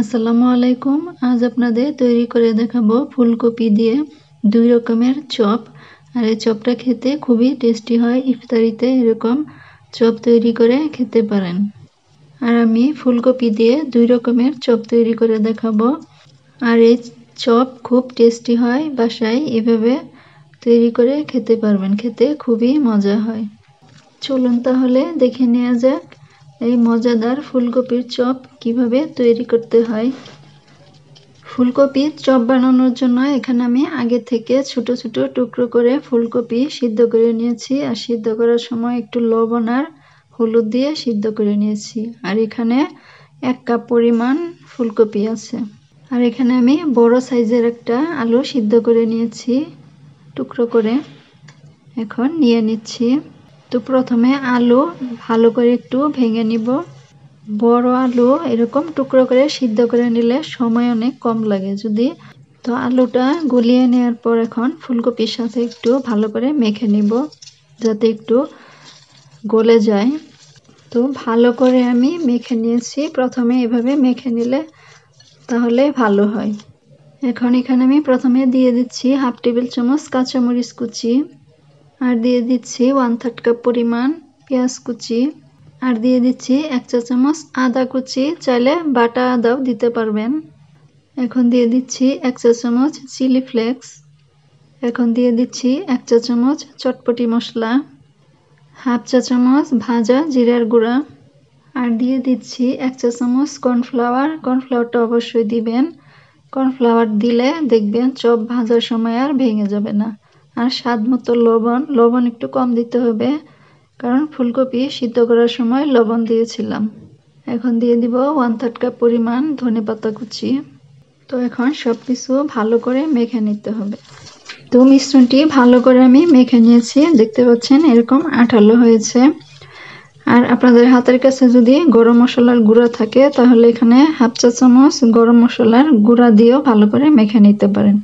আসসালামু আলাইকুম। আজ আপনাদের তৈরি করে দেখাবো ফুলকপি দিয়ে 2 রকমের চপ। আর এই চপটা খেতে খুবই টেস্টি হয়। ইফতারিতে এরকম চপ তৈরি করে খেতে পারেন। আর আমি ফুলকপি দিয়ে 2 রকমের চপ তৈরি করে দেখাবো। আর এই চপ খুব টেস্টি হয়। বাসায় এভাবে তৈরি করে খেতে পারবেন। খেতে খুবই মজা হয়। চলুন তাহলে দেখে নেওয়া যাক এই মজাদার ফুলকপির চপ কিভাবে তৈরি করতে হয়। ফুলকপির চপ বানানোর জন্য এখানে আমি আগে থেকে ছোট ছোট টুকরো করে ফুলকপি সিদ্ধ করে নিয়েছি। আর সিদ্ধ করার সময় একটু লবণ আর হলুদ দিয়ে সিদ্ধ করে নিয়েছি। আর এখানে 1 কাপ পরিমাণ ফুলকপি আছে। আর এখানে আমি বড় সাইজের একটা আলু সিদ্ধ করে নিয়েছি টুকরো করে। এখন নিয়ে নিচ্ছি। তো প্রথমে আলু ভালো করে একটু ভেঙে নিব। বড় আলু এরকম টুকরো করে সিদ্ধ করে নিলে সময় অনেক কম লাগে। তো আলুটা গলিয়ে নেওয়ার পর এখন ফুলকপির সাথে একটু ভালো করে মেখে নিব যাতে একটু গলে যায়। তো ভালো করে আমি মেখে নিয়েছি। প্রথমে এভাবে মেখে নিলে তাহলে ভালো হয়। এখন এখানে আমি প্রথমে দিয়ে দিচ্ছি 1/2 টেবিল চামচ কাঁচামরিচ কুচি। আর দিয়ে দিচ্ছি 1/3 কাপ পরিমাণ পেঁয়াজ কুচি। আর দিয়ে দিচ্ছি 1 চা চামচ আদা কুচি, চাইলে বাটা আদাও দিতে পারবেন। এখন দিয়ে দিচ্ছি 1 চা চামচ চিলি ফ্লেক্স। এখন দিয়ে দিচ্ছি 1 চা চামচ চটপটি মশলা, 1/2 চা চামচ ভাজা জিরার গুঁড়া। আর দিয়ে দিচ্ছি 1 চা চামচ কর্নফ্লাওয়ার। কর্নফ্লাওয়ারটা অবশ্যই দিবেন। কর্নফ্লাওয়ার দিলে দেখবেন চপ ভাজার সময় আর ভেঙে যাবে না। আর স্বাদ মতো লবণ। লবণ একটু কম দিতে হবে কারণ ফুলকপি সিদ্ধ করার সময় লবণ দিয়েছিলাম। এখন দিয়ে দিব 1/3 কাপ পরিমাণ ধনেপাতা কুচি। তো এখন সবকিছু ভালো করে মেখে নিতে হবে। তো মিশ্রণটি ভালো করে আমি মেখে নিয়েছি। দেখতে পাচ্ছেন এরকম আঠালো হয়েছে। আর আপনাদের হাতের কাছে যদি গরম মশলার গুঁড়া থাকে তাহলে এখানে 1/2 চা চামচ গরম মশলার গুঁড়া দিয়েও ভালো করে মেখে নিতে পারেন।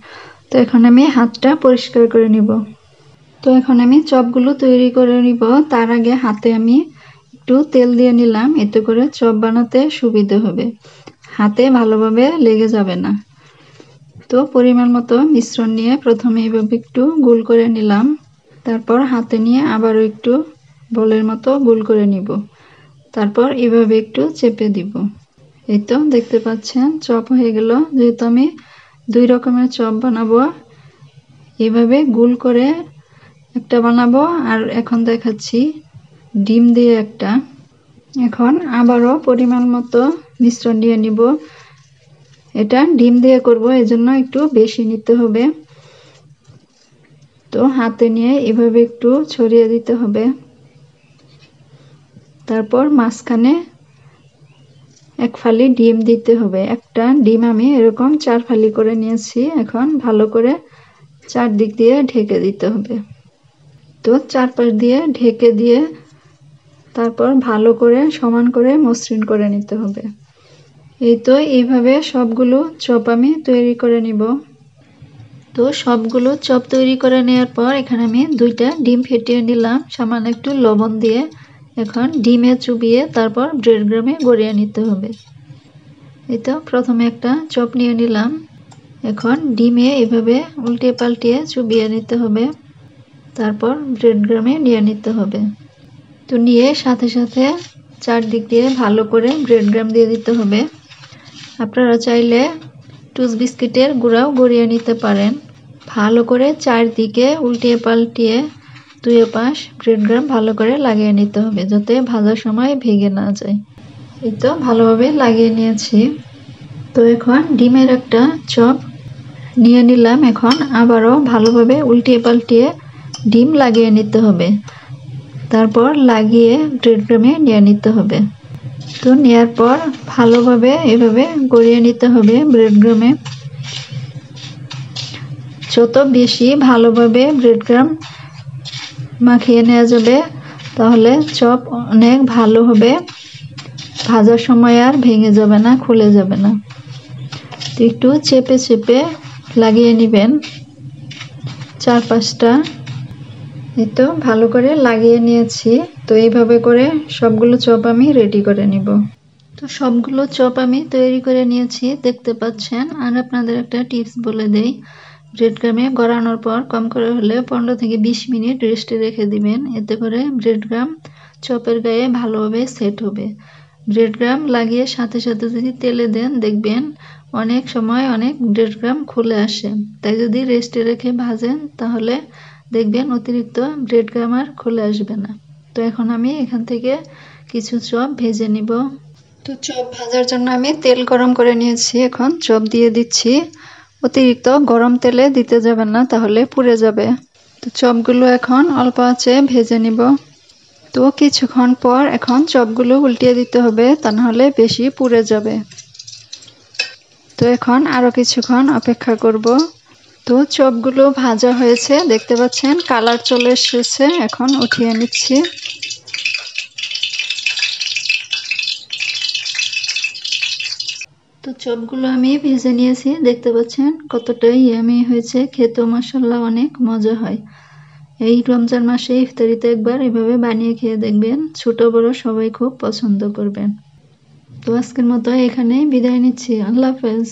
তো এখন আমি হাতটা পরিষ্কার করে নিব। তো এখন আমি চপগুলো তৈরি করে নিব। তার আগে হাতে আমি একটু তেল দিয়ে নিলাম, এতে করে চপ বানাতে সুবিধা হবে, হাতে ভালোভাবে লেগে যাবে না। তো পরিমাণ মতো মিশ্রণ নিয়ে প্রথমে এইভাবে একটু গোল করে নিলাম। তারপর হাতে নিয়ে আবারও একটু বলের মতো গোল করে নিব। তারপর এভাবে একটু চেপে দিব। এই তো দেখতে পাচ্ছেন চপ হয়ে গেল। যেহেতু আমি 2 রকমের চপ বানাবো, এভাবে গোল করে একটা বানাবো। আর এখন দেখাচ্ছি ডিম দিয়ে একটা। এখন আবারও পরিমাণ মতো মিশ্রণ দিয়ে নিব। এটা ডিম দিয়ে করব, এজন্য একটু বেশি নিতে হবে। তো হাতে নিয়ে এভাবে একটু ছড়িয়ে দিতে হবে। তারপর মাঝখানে 1 ফালি ডিম দিতে হবে। একটা ডিম আমি এরকম 4 ফালি করে নিয়েছি। এখন ভালো করে চারদিক দিয়ে ঢেকে দিতে হবে। তো চারপাশ দিয়ে ঢেকে দিয়ে তারপর ভালো করে সমান করে মসৃণ করে নিতে হবে। এই তো এইভাবে সবগুলো চপ আমি তৈরি করে নিব। তো সবগুলো চপ তৈরি করে নেওয়ার পর এখানে আমি 2টা ডিম ফেটিয়ে নিলাম সামান্য একটু লবণ দিয়ে। এখন ডিমে চুবিয়ে তারপর ব্রেড ক্রামে গড়িয়ে নিতে হবে। এই তো প্রথমে একটা চপ নিয়ে নিলাম। এখন ডিমে এভাবে উল্টে পাল্টিয়ে চুবিয়ে নিতে হবে। তারপর ব্রেড ক্রামে নিয়ে নিতে হবে। তো নিয়ে সাথে সাথে চারদিক দিয়ে ভালো করে ব্রেড ক্রাম দিয়ে দিতে হবে। আপনারা চাইলে টুস বিস্কিটের গুঁড়াও গড়িয়ে নিতে পারেন। ভালো করে চারদিকে উল্টিয়ে পাল্টিয়ে 2 পাশ ব্রেড ক্রাম ভালো করে লাগিয়ে নিতে হবে যাতে ভাজার সময় ভেঙে না যায়। এই তো ভালোভাবে লাগিয়ে নিয়েছি। তো এখন ডিমের একটা চপ নিয়ে নিলাম। এখন আবারও ভালোভাবে উল্টিয়ে পাল্টিয়ে ডিম লাগিয়ে নিতে হবে। তারপর লাগিয়ে ব্রেড ক্রামে নিয়ে নিতে হবে। তো নেওয়ার পর ভালোভাবে এভাবে গড়িয়ে নিতে হবে ব্রেড ক্রামে। যত বেশি ভালোভাবে ব্রেড ক্রাম মাখিয়ে নেওয়া যাবে তাহলে চপ অনেক ভালো হবে, ভাজার সময় আর ভেঙে যাবে না, খুলে যাবে না। তো একটু চেপে চেপে লাগিয়ে নেবেন 4-5টা। এই তো ভালো করে লাগিয়ে নিয়েছি। তো এইভাবে করে সবগুলো চপ আমি রেডি করে নিব। তো সবগুলো চপ আমি তৈরি করে নিয়েছি, দেখতে পাচ্ছেন। আর আপনাদের একটা টিপস বলে দেই, ব্রেড ক্রামে গড়ানোর পর কম করে হলে 15 থেকে 20 মিনিট রেস্টে রেখে দিবেন। এতে করে ব্রেড ক্রাম চপের গায়ে ভালোভাবে সেট হবে। ব্রেড ক্রাম লাগিয়ে সাথে সাথে যদি তেলে দেন, দেখবেন অনেক সময় অনেক ব্রেড ক্রাম খুলে আসে। তাই যদি রেস্টে রেখে ভাজেন, তাহলে দেখবেন অতিরিক্ত ব্রেড ক্রাম আর খুলে আসবে না। তো এখন আমি এখান থেকে কিছু চপ ভেজে নিব। তো চপ ভাজার জন্য আমি তেল গরম করে নিয়েছি, এখন চপ দিয়ে দিচ্ছি। অতিরিক্ত গরম তেলে দিতে যাবেন না, তাহলে পুড়ে যাবে। তো চপগুলো এখন অল্প আঁচে ভেজে নিব। তো কিছুক্ষণ পর এখন চপগুলো উল্টিয়ে দিতে হবে, তা নাহলে বেশি পুড়ে যাবে। তো এখন আরো কিছুক্ষণ অপেক্ষা করব। তো চপগুলো ভাজা হয়েছে, দেখতে পাচ্ছেন কালার চলে এসেছে। এখন উঠিয়ে নিচ্ছি। তো চপগুলো আমি ভেজে নিয়েছি, দেখতে পাচ্ছেন কতটা ইয়ামি হয়েছে। খেতেও মাশাআল্লাহ অনেক মজা হয়। এই রমজান মাসে ইফতারিতে একবার এভাবে বানিয়ে খেয়ে দেখবেন, ছোট বড় সবাই খুব পছন্দ করবেন। তো আজকের মতো এখানেই বিদায় নিচ্ছি। আল্লাহ হাফেজ।